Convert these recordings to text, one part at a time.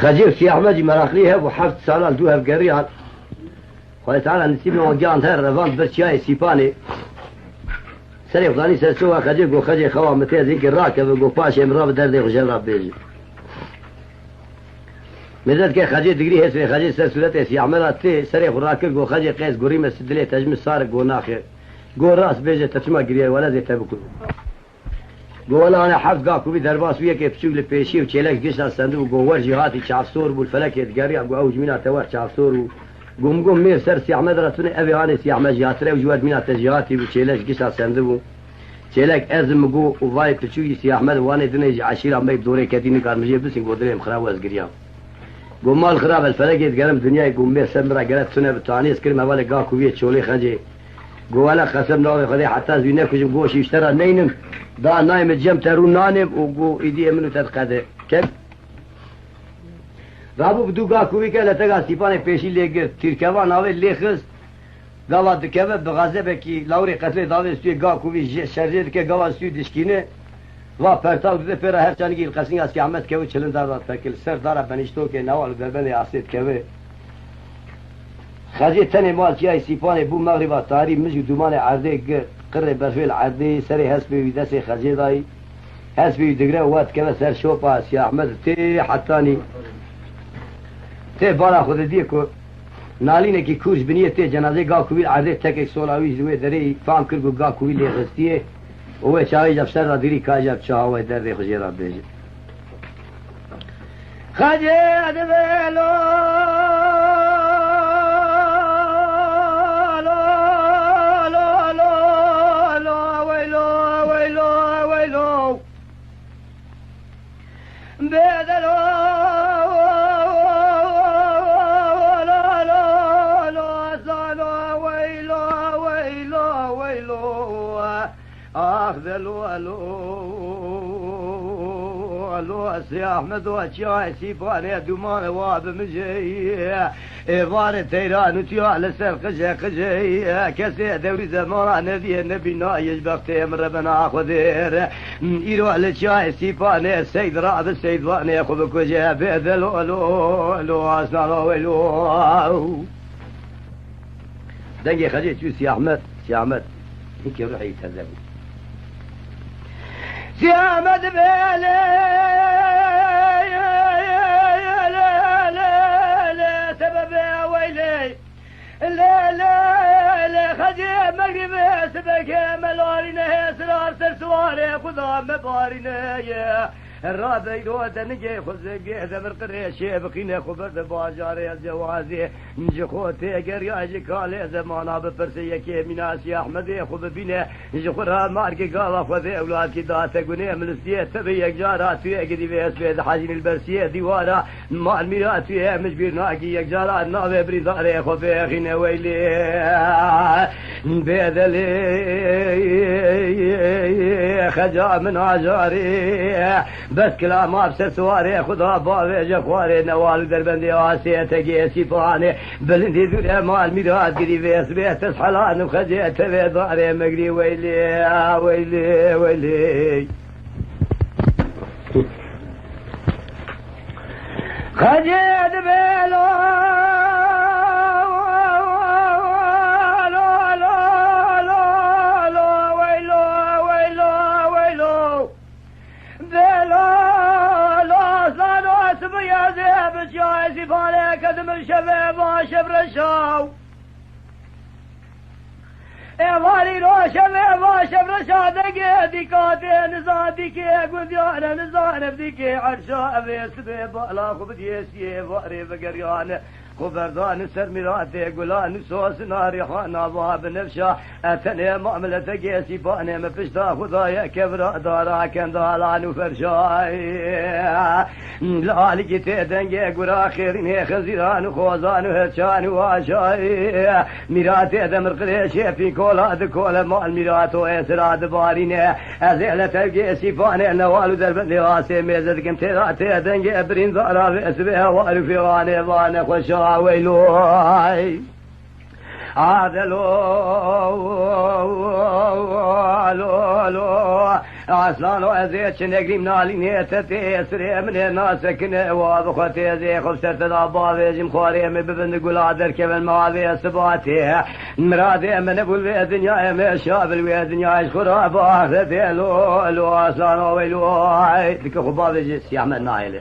خجير سي أحمد مراخليها وحفت سالال دوها بقريان خواه تعالى نسيبنا وقيان تهر رفان برشاي سيباني سري فلاني سرسوها خجير قو خجير خواه متى ذيك الراكب قو باشي مراب دردي وخجير راب بيجي مدد كي خجير دقري هسوي خجير سرسولته سي أحمد تي سري الراكب قو خجير قيس قريمة سدلي تجمي سارق قو ناخي قو راس بيجي تفشما قريه ولا زي تبكو قول أنا حفظ قاكو بي درباس ويا كيف تشوف لبيشي وتشيلك قشنا الصندوق وقول جهاتي شعفصور بالفلك يتقريع وأوج منا توار شعفصور قوم مير سر سي أحمد راتوني أبي هاني سي أحمد جهاتري وجواد منا تجهاتي وتشيلك قشنا الصندوق تشيلك أزم قو وفاي تشوي سي أحمد واني دنيج عشيرة ما يبدوري كاتيني كان مجيب بس نقول دريم خراب وازقريام قوم مال خراب الفلك يتقرم دنيا يقوم مير سمرا قرات سنة بتوانيس كلمة بالك قاكو بيه تشولي خنجي قوالا خسم ناوي خدي حتى زوينك وجم قوش يشترى نينم دا نايم الجم ترون نانم وقو ايدي منو تتقدر كيف رابو بدو قاكو بيكا لتقا سيباني بيشي ليقر تيركوا ناوي ليخز قاوا دكوا بغازبه كي لاوري قتل داوي سوي قاكو بي شرجه دكا قاوا سوي دشكينه وا پرتاو ده پرا هر چانگی القسنگ اس احمد كوي چلن دار تاكل سر دار بنشتو كي نوال دربن اسيد كوي خازي تاني مال جاي سيباني بو مغرب تاري مجي دومان عرضي قرر برفيل عرضي سري هسبي ودسي خازي داي هسبي دقرا وات كذا سر شوبا سي احمد تي حتاني تي بالا خود ديكو نالينه كي كورش بنيه تي جنازه قاكوي عرضي تك سولاوي زوي دري فام كرغو قاكوي لي غستيه هو چاوي جب سر ديري كاجب چاوي دري خجيرا بيجي خجي ادبلو الو سي احمد وشاي سيباني دومان واب مجي ايوان تيران وتيا على سر قجي كسي دوري زمان نبي نايج بختي من ربنا خذير يرو على شاي سيباني سيد راب السيد واني خذ كوجه بذلو لو اسنالو ولو دقي خليت سي احمد هيك روح يتهذب سي احمد بيلي سبب ويلي لا خجي مغرب سبك ملارينا سرار سرسواري خذا مبارينا الرابع يروت نجي خزقي ذمر قريشي بقينا خبر باجاري الجوازي نجي خوتي قرياجي كالي زمانا بفرسي كي مناسي احمدي خذ بينا نجي خرا ماركي قالا خذي اولاد كي داتا قني من السيات تبي يجارات في قدي بيس بيد حاجين البرسيه ديوارا مع الميرات فيها مش بيرناكي يجارات ناوي بريداري خفي خينا ويلي بيدلي خجا من عجاري بس كلام ابسر سواري خدا باوي جخواري نوال دربندي واسي تجي سيفاني بلندي ذو مال ميراد قري بيس بيت حلان وخجيت في داري مقري ويلي ويلي ويلي خجيت بيلو جايزي فالك قدم الشباب وشبر الشاو ايوالي لو شباب وشبر الشاو دقي ديكاتي نزادي كي قديانا نزانا بديكي عرشا ابي سبي بالا خبديسي فاري بقريانا خبردان سر مراتي قلان سوس ناري خانا باب نفشا اتني معملة قيسي فاني مفشتا خدايا كبرا دارا كان دالان وفرشاي لالي تيدنجي قرا خيرين خزيران خوزان وهتشان واشاي مراتي دمر قريشي في كولاد كولا مال مراتو اسراد بارين ازيلة قيسي فاني نوالو دربن لغاسي ميزد كم تيراتي دنجي برين دارا اسبها وارو في غاني بان خوشا ويلوي هذا لو أصلان وأزيت شنقريم نالي نيتتي سري من ناسكن وابخوتي زي خبسة الأبا جم خوري من ببن قول عدر كيف المعاذي سباتي مرادي من أبو الدنيا مشاب الدنيا خراب آخرتي لو أصلان ويلو ذيك خبابي سيامة نايلة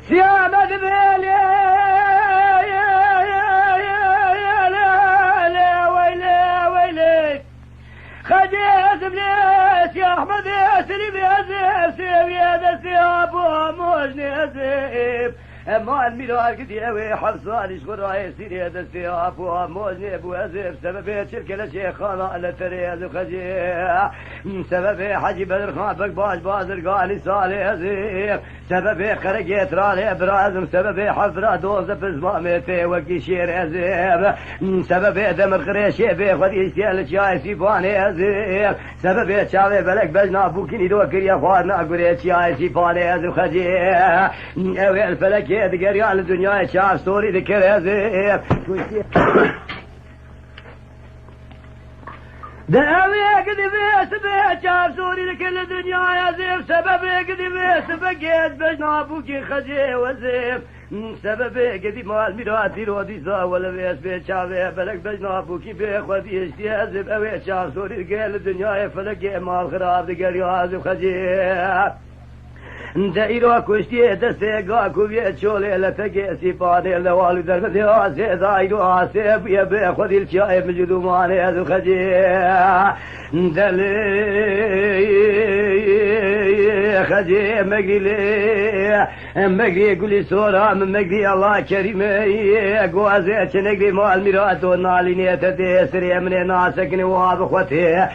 سيامة بيلي خديت بليس يا احمد ياسري بيزيب سيب يا ذا ابو موجني ازيب اما الميلاد قد يوي حفصان يشغل راي سيري هذا السياف وموجني ابو ازيب سبب شركه لشيخ على تريز وخجيع سبب حجي بدر خان بقباش بازر قالي صالح ازيب سبب خرجت رالي برازم سبب حفره دوز بزمامتي وكي شير ازيب سبب دمر خريشي بيخدي يستيل شاي سيفاني ازيب سبب شاوي بلك بجنا بوكيني دوكر يا فارنا قريت شاي سيفاني ازيب خجيع اوي الفلك يدقر يا الدنيا شاف ستوري ذكر ازيب دعوي قد بيس شاف سوري لكل الدنيا يا زيف سببي قد بيس بقيت بجنا بوكي خجي وزيف سببي قد مال ميراتي رودي زا ولا بيس بيت شافي بلك بجنا بوكي بيخوتي اشتي ازيف اوي شاف سوري لكل الدنيا فلقي مال خراب ذكر يا زيف خجي دايرو كشتي دستيقا كوبيت شولي لتقي سيفاني لوالي درمتي آسي دايرو آسي بيا بيخوذي الشايب مجدو ماني هذو خجي دلي خجي مقلي قولي سورا من مقلي الله كريمي قوازي تنقلي مال ميراتو نالي نيتتي سري من ناسكني وهذا خوتي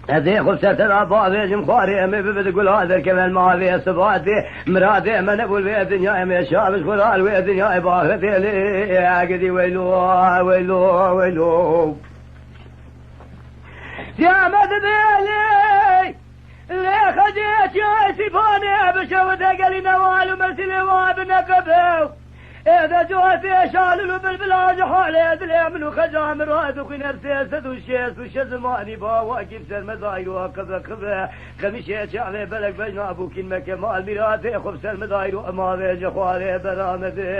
هذه خبسة الأبا بيجم خاري أمي بتقول هذا كمان ما في صباتي مراتي من أبو الدنيا أمي شابش خلال والدنيا باختي لي عقدي ويلو ويلو ويلو يا مدبيلي اللي خديت يا سيفاني بشوت قالي نوال ومرسلي وابن كبو إذا جوتي شاللو بالبلاج حالي ذلي منو خجا مراد وخي نفسي سدو الشيس وشزماني باواكي بسر مداير وكذا كذا خميشي شعلي بلك بجنا ابو كلمة مال ميراتي خبسر مداير وما بيج خوالي برامدي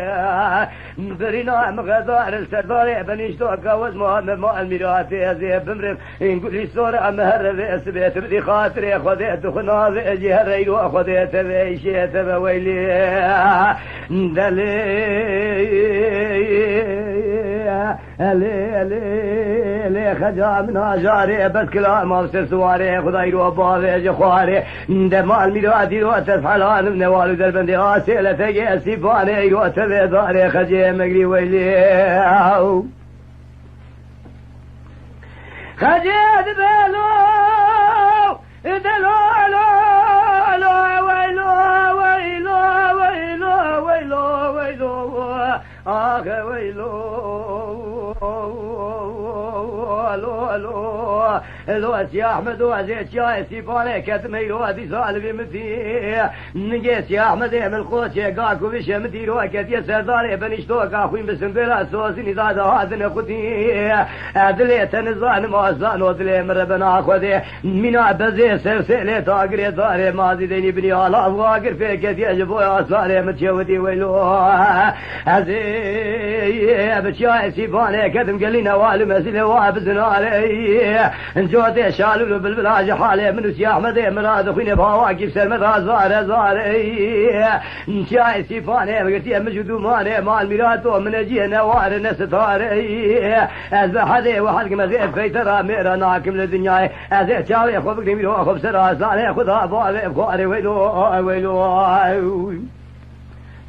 برينا مغدار السرداري بنشتوكا وزمان مال ميراتي ازيب بمرم نقولي صورة مهر اسبيت بدي خاطري خذيت خناظي جهري وخذيت بيشيت بويلي دلي لي خجا من جاري بس كلام افسر سواري خداي رو باوي جخواري دمال ميرادي رو تسحلان من والو دربندي اسئله تجي سيفاني رو تبداري خجي مغري ويلي خجي دبلو دلو آخ ويلو لو يا احمد وزيت يا سيفاني كتمي لو هذي سالفي متي نجيت يا احمد من القوت يا قاكو بش متي لو كت يا سرداري بنشتوك اخوي بسنبلا سوسني زاد هذا اخوتي ادليت نزان ما زان ودلي مربنا اخوتي من بزي سلسله تاغري داري ماضي ديني بني على واقر فيك يا جبو يا صالح متشودي ويلو هذي بشاي سيفاني كتم قال لي نوال مسله وابزنا علي جودي شالو بالبلاج حالي من يا احمد مراد اخوي بهواكي سر مدار زار شاي سيفاني قلت يا مجدو مالي مال ميراتو من اجي نوار نستاري ازبح وحد مزيد في ترى ميرا ناكم للدنيا ازي شاوي خو بكني ميرو خو بسرا صالح خذها بالي فاري ويلو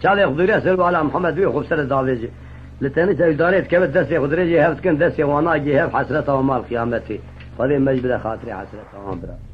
شاوي خذري سر على محمد بي خو بسرا داويجي لتاني تقدرت كيف دسي خضري هفت كن دسي وانا جي هف حسرته ومال قيامتي هذه مجبله خاطري حسرته ومال